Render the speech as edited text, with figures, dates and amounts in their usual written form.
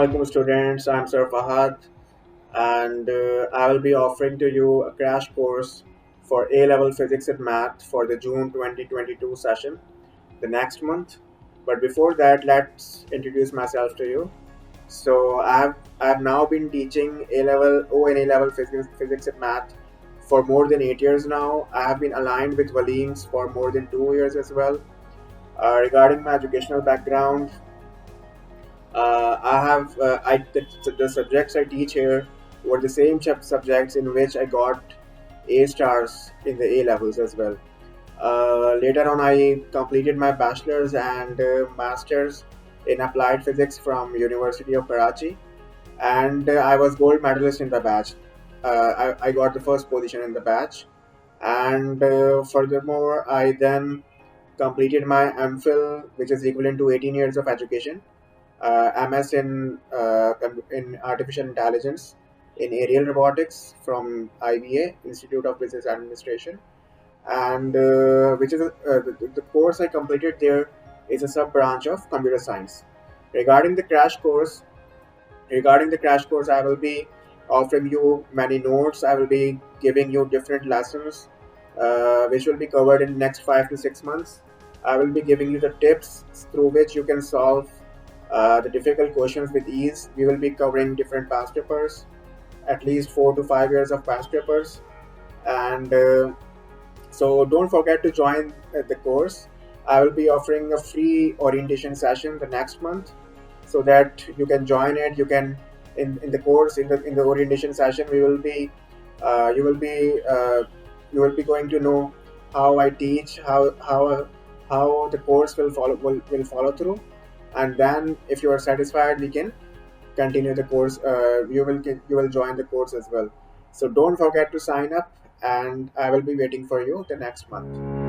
alaikum students, I'm Sir Fahad and I will be offering to you a crash course for A-level physics and math for the June 2022 session, the next month. But before that, let's introduce myself to you. So I've now been teaching A-level, O&A level physics and math for more than 8 years now. I have been aligned with Valeem's for more than 2 years as well. Regarding my educational background, the subjects I teach here were the same subjects in which I got A stars in the A levels as well. Later on, I completed my bachelor's and master's in applied physics from University of Karachi, and I was gold medalist in the batch. I got the first position in the batch, and furthermore, I then completed my MPhil, which is equivalent to 18 years of education, MS in artificial intelligence in aerial robotics from IBA Institute of Business Administration, and which is the course I completed there is a sub branch of computer science. Regarding the crash course, regarding the crash course, I will be offering you many notes. I will be giving you different lessons, which will be covered in next 5 to 6 months. I will be giving you the tips through which you can solve the difficult questions with ease. We will be covering different past papers, at least 4 to 5 years of past papers, and so don't forget to join the course. I will be offering a free orientation session the next month, so that you can join it. You can in the course in the orientation session we will be you will be you will be going to know how I teach, how the course will follow through, and then if you are satisfied, we can continue the course. You will join the course as well. So don't forget to sign up, and I will be waiting for you the next month.